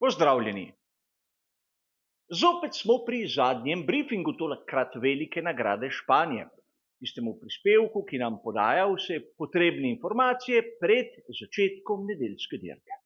Pozdravljeni. Zopet smo pri zadnjem briefingu tolekrat velike nagrade Španije, tistemu prispevku, ki nam podaja vse potrebne informacije pred začetkom nedeljske dirke.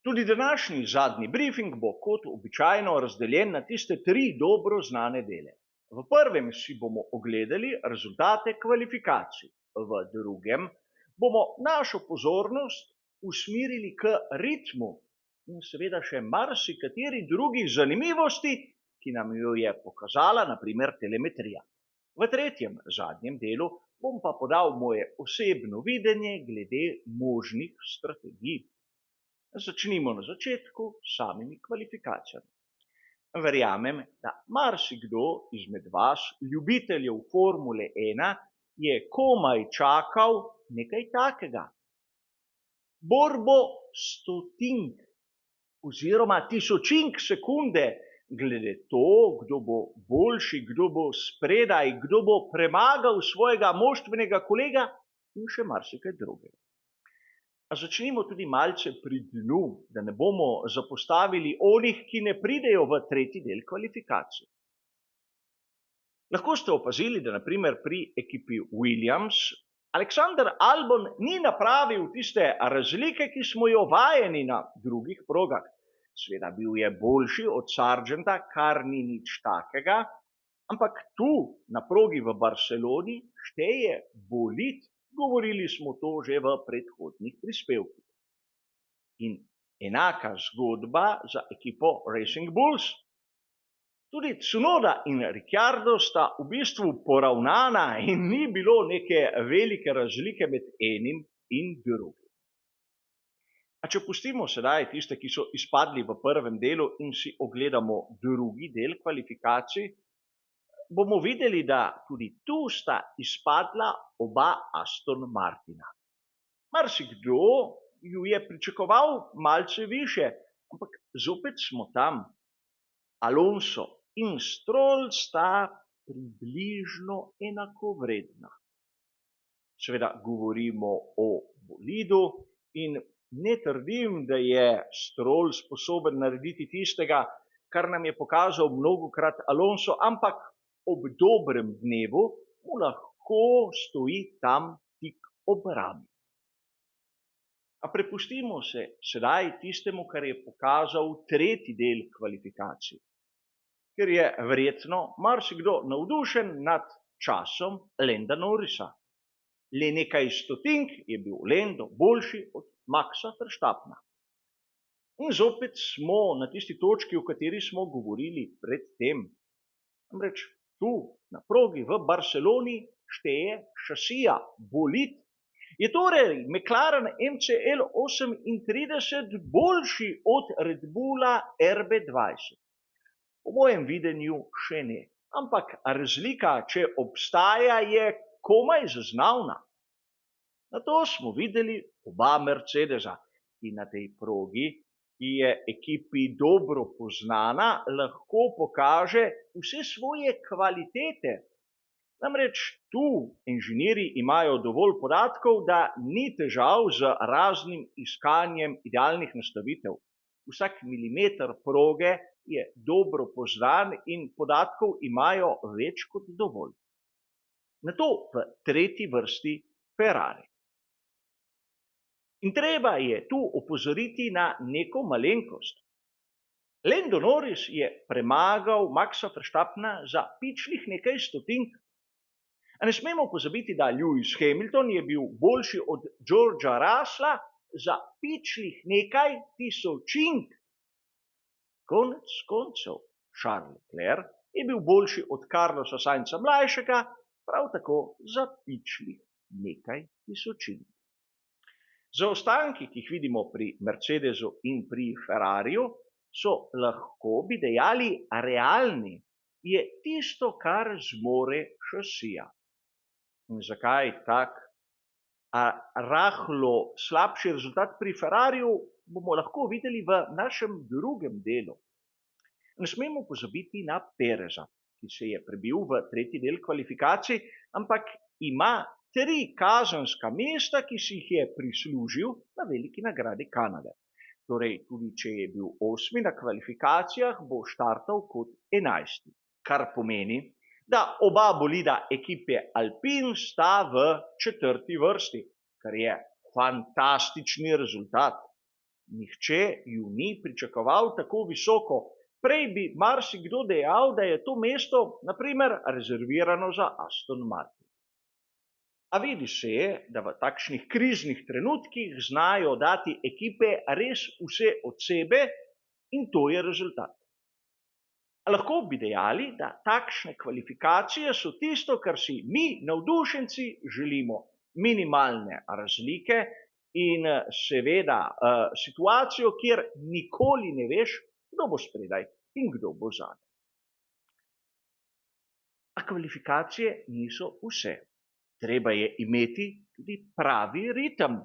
Tudi današnji zadnji briefing bo kot običajno razdeljen na tiste tri dobro znane dele. V prvem si bomo ogledali rezultate kvalifikacij, v drugem bomo našo pozornost usmerili k ritmu in seveda še marsikateri drugi zanimivosti, ki nam jo je pokazala na primer telemetrija. V tretjem, zadnjem delu bom pa podal moje osebno videnje glede možnih strategij. Začnimo na začetku s samimi kvalifikacijami. Verjamem, da marsikdo izmed vas, ljubiteljev Formule 1, je komaj čakal nekaj takega. Borbo stotink oziroma tisočink sekunde glede to, kdo bo boljši, kdo bo spredaj, kdo bo premagal svojega moštvenega kolega in še marsikaj drugega. A začnimo tudi malce pri dnu, da ne bomo zapostavili onih, ki ne pridejo v tretji del kvalifikacij. Lahko ste opazili, da na primer pri ekipi Williams Alexander Albon ni napravil tiste razlike, ki smo jo vajeni na drugih progah. Sveda bil je boljši od Sargenta, kar ni nič takega, ampak tu na progi v Barceloni šteje bolid. Govorili smo to že v predhodnih prispevkih. In enaka zgodba za ekipo Racing Bulls. Tudi Tsunoda in Ricciardo sta v bistvu poravnana in ni bilo neke velike razlike med enim in drugim. A če pustimo sedaj tiste, ki so izpadli v prvem delu in si ogledamo drugi del kvalifikacij, bomo videli, da tudi tu sta izpadla oba Aston Martina. Marsikdo ju je pričakoval malce više, ampak zopet smo tam. Alonso in Stroll sta približno enakovredna. Seveda govorimo o bolidu in ne trdim, da je Stroll sposoben narediti tistega, kar nam je pokazal mnogokrat Alonso, ampak ob dobrem dnevu mu lahko stoji tam tik ob rami. A prepustimo se sedaj tistemu, kar je pokazal tretji del kvalifikacij, ker je verjetno marsikdo navdušen nad časom Landa Norrisa. Le nekaj stotink je bil Lando boljši od Maxa Verstappena. In zopet smo na tisti točki, o kateri smo govorili predtem. Namreč tu na progi v Barceloni šteje šasija, bolid. Je torej McLaren MCL 38 boljši od Red Bulla RB20? Po mojem videnju še ne. Ampak razlika, če obstaja, je komaj zaznavna. Na to smo videli oba Mercedesa, ki na tej progi, ki je ekipi dobro poznana, lahko pokaže vse svoje kvalitete. Namreč tu inženirji imajo dovolj podatkov, da ni težav z raznim iskanjem idealnih nastavitev. Vsak milimeter proge je dobro poznan in podatkov imajo več kot dovolj. Nato v tretji vrsti Ferrari. In treba je tu opozoriti na neko malenkost. Lando Norris je premagal Maxa Verstappena za pičlih nekaj stotink. A ne smemo pozabiti, da Lewis Hamilton je bil boljši od Georgea Russella za pičlih nekaj tisočink. Konec koncev, Charles Leclerc je bil boljši od Carlosa Sainza mlajšega, prav tako za pičlih nekaj tisočink. Zaostanki, ki jih vidimo pri Mercedesu in pri Ferrariju, so lahko bi dejali realni, je tisto, kar zmore šasija. In zakaj tak rahlo slabši rezultat pri Ferrariju, bomo lahko videli v našem drugem delu. Ne smemo pozabiti na Pereza, ki se je prebil v tretji del kvalifikacij, ampak ima 3 kazenska mesta, ki si jih je prislužil na veliki nagradi Kanade. Torej, tudi če je bil 8. na kvalifikacijah, bo štartal kot 11. Kar pomeni, da oba bolida ekipe Alpine sta v 4. vrsti, kar je fantastični rezultat. Nihče ju ni pričakoval tako visoko. Prej bi marsikdo dejal, da je to mesto, na primer, rezervirano za Aston Martin. A vidi se, da v takšnih kriznih trenutkih znajo dati ekipe res vse od sebe in to je rezultat. A lahko bi dejali, da takšne kvalifikacije so tisto, kar si mi, navdušenci, želimo. Minimalne razlike in seveda situacijo, kjer nikoli ne veš, kdo bo spredaj in kdo bo zadaj. A kvalifikacije niso vse. Treba je imeti tudi pravi ritem.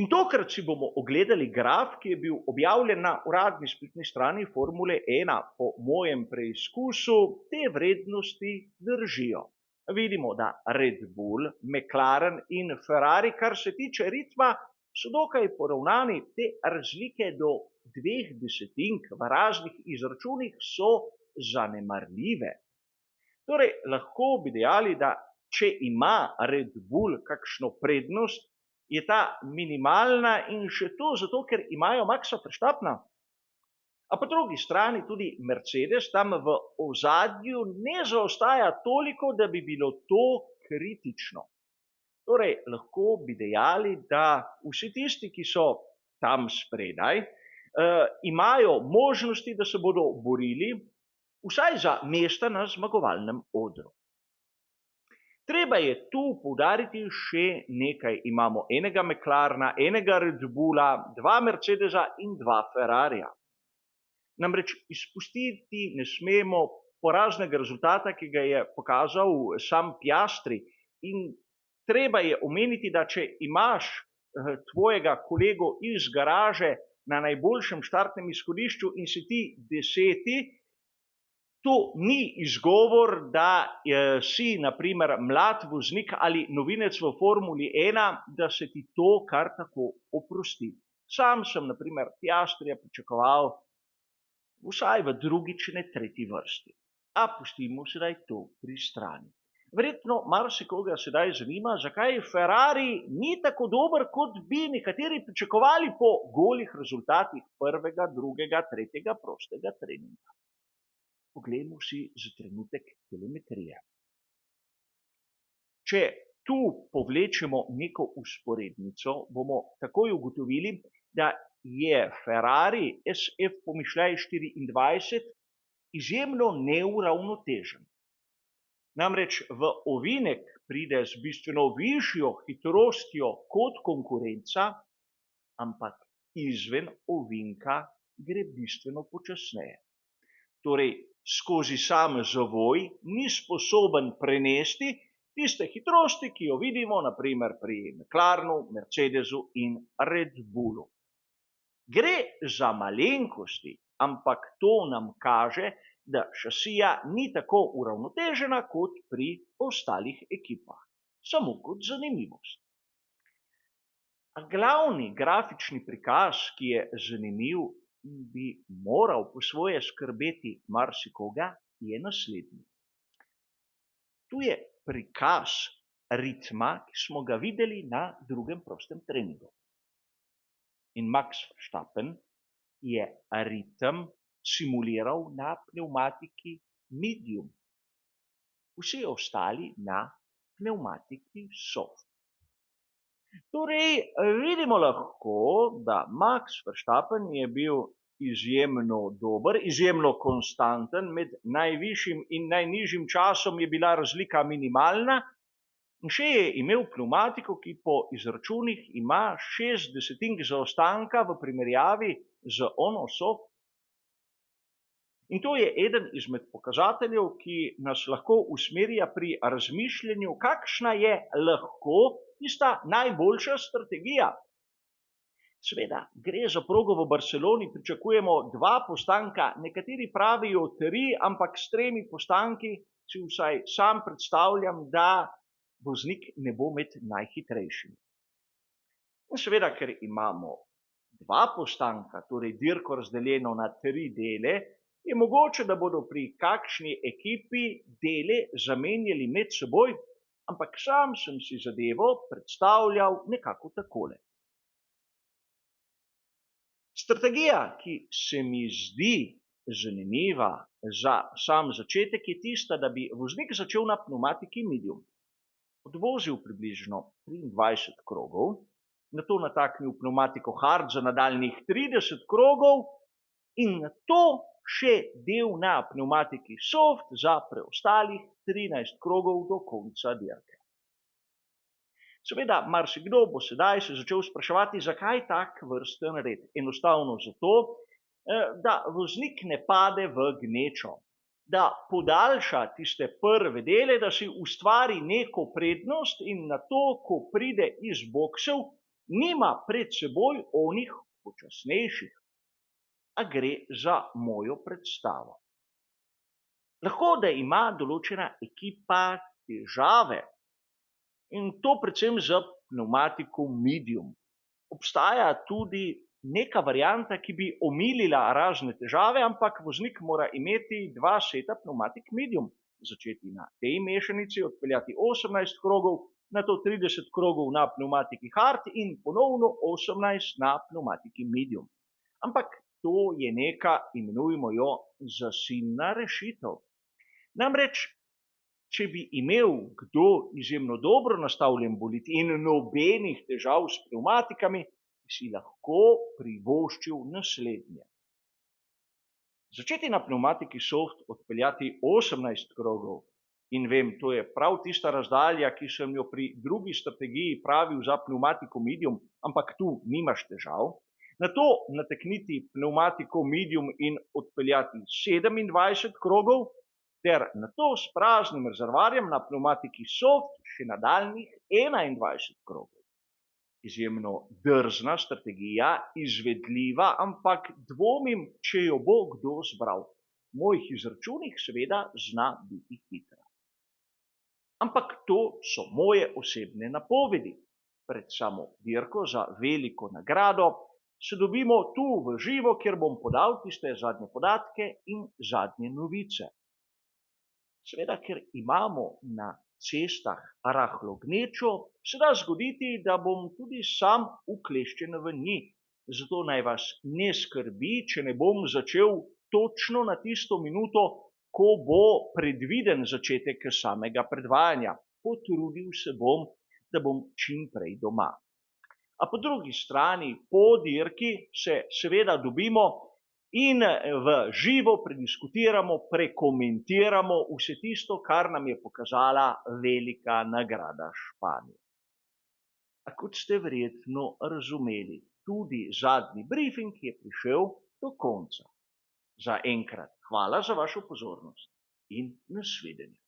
In tokrat si bomo ogledali graf, ki je bil objavljen na uradni spletni strani Formule 1. Po mojem preizkusu te vrednosti držijo. Vidimo, da Red Bull, McLaren in Ferrari, kar se tiče ritma, so dokaj poravnani. Te razlike do 2 desetink v raznih izračunih so zanemarljive. Torej, lahko bi dejali, da če ima Red Bull kakšno prednost, je ta minimalna in še to zato, ker imajo Maxa Verstappena. A po drugi strani tudi Mercedes tam v ozadju ne zaostaja toliko, da bi bilo to kritično. Torej, lahko bi dejali, da vsi tisti, ki so tam spredaj, imajo možnosti, da se bodo borili vsaj za mesta na zmagovalnem odru. Treba je tu poudariti še nekaj. Imamo enega McLarena, enega Red Bulla, 2 Mercedesa in 2 Ferrarija. Namreč izpustiti ne smemo poraznega rezultata, ki ga je pokazal sam Piastri. In treba je omeniti, da če imaš tvojega kolego iz garaže na najboljšem štartnem izhodišču in si ti 10., to ni izgovor, da si, na primer, mlad voznik ali novinec v Formuli 1, da se ti to kar tako oprosti. Sam sem, na primer, Piastrija pričakoval vsaj v 2., če ne 3. vrsti. A pustimo sedaj to pri strani. Verjetno marsikoga sedaj zanima, zakaj Ferrari ni tako dober, kot bi nekateri pričakovali po golih rezultatih 1., 2., 3. prostega treninga. Poglejmo si za trenutek telemetrije. Če tu povlečemo neko usporednico, bomo takoj ugotovili, da je Ferrari SF pomišljaj 24 izjemno neuravnotežen. Namreč v ovinek pride z bistveno višjo hitrostjo kot konkurenca, ampak izven ovinka gre bistveno počasneje. Torej, skozi sam zavoj ni sposoben prenesti tiste hitrosti, ki jo vidimo na primer pri McLarenu, Mercedesu in Red Bullu. Gre za malenkosti, ampak to nam kaže, da šasija ni tako uravnotežena kot pri ostalih ekipah. Samo kot zanimivost. A glavni grafični prikaz, ki je zanimiv in bi moral po svoje skrbeti marsikoga, je naslednji. Tu je prikaz ritma, ki smo ga videli na 2. prostem treningu. In Max Verstappen je ritem simuliral na pnevmatiki medium. Vsi ostali na pnevmatiki soft. Torej, vidimo lahko, da Max Verstappen je bil izjemno dober, izjemno konstanten, med najvišjim in najnižjim časom je bila razlika minimalna in še je imel pnevmatiko, ki po izračunih ima 6 desetink zaostanka v primerjavi z ono soft. In to je eden izmed pokazateljev, ki nas lahko usmerja pri razmišljanju, kakšna je lahko tista najboljša strategija. Seveda, gre za progo v Barceloni, pričakujemo 2 postanka, nekateri pravijo 3, ampak s 3 postanki si vsaj sam predstavljam, da voznik ne bo med najhitrejšimi. In seveda, ker imamo 2 postanka, torej dirko razdeljeno na 3 dele, je mogoče, da bodo pri kakšni ekipi dele zamenjali med seboj, ampak sam sem si zadevo predstavljal nekako takole. Strategija, ki se mi zdi zanimiva za sam začetek, je tista, da bi voznik začel na pnevmatiki medium. Odvozil približno 23 krogov, nato nataknil pnevmatiko hard za nadaljnjih 30 krogov in nato še del na pnevmatiki soft za preostalih 13 krogov do konca dirke. Seveda, marsikdo bo sedaj se začel spraševati, zakaj tak vrsten red. Enostavno zato, da voznik ne pade v gnečo, da podaljša tiste prve dele, da si ustvari neko prednost in nato, ko pride iz boksov, nima pred seboj onih počasnejših. A gre za mojo predstavo. Lahko, da ima določena ekipa težave, in to predvsem z pnevmatiko medium. Obstaja tudi neka varianta, ki bi omilila razne težave, ampak voznik mora imeti 2 seta pnevmatik medium. Začeti na tej mešanici, odpeljati 18 krogov, nato 30 krogov na pnevmatiki hard in ponovno 18 na pnevmatiki medium. Ampak to je neka, imenujemo jo, zasilna rešitev. Namreč, če bi imel kdo izjemno dobro nastavljen bolid in nobenih težav s pnevmatikami, bi si lahko privoščil naslednje. Začeti na pnevmatiki soft, odpeljati 18 krogov. In vem, to je prav tista razdalja, ki sem jo pri drugi strategiji pravil za pnevmatiko medium, ampak tu nimaš težav. Nato natekniti pnevmatiko medium in odpeljati 27 krogov, ter nato s praznim rezervoarjem na pnevmatiki soft še nadaljnjih 21 krogov. Izjemno drzna strategija, izvedljiva, ampak dvomim, če jo bo kdo zbral. V mojih izračunih seveda zna biti hitra. Ampak to so moje osebne napovedi. Pred samo dirko za veliko nagrado se dobimo tu v živo, kjer bom podal tiste zadnje podatke in zadnje novice. Seveda, ker imamo na cestah rahlo gnečo, se da zgoditi, da bom tudi sam ukleščen v njih. Zato naj vas ne skrbi, če ne bom začel točno na tisto minuto, ko bo predviden začetek samega predvajanja. Potrudil se bom, da bom čim prej doma. A po drugi strani, po dirki se seveda dobimo in v živo prediskutiramo, prekomentiramo vse tisto, kar nam je pokazala velika nagrada Španije. A kot ste verjetno razumeli, tudi zadnji briefing je prišel do konca. Za enkrat hvala za vašo pozornost in nasvidenje.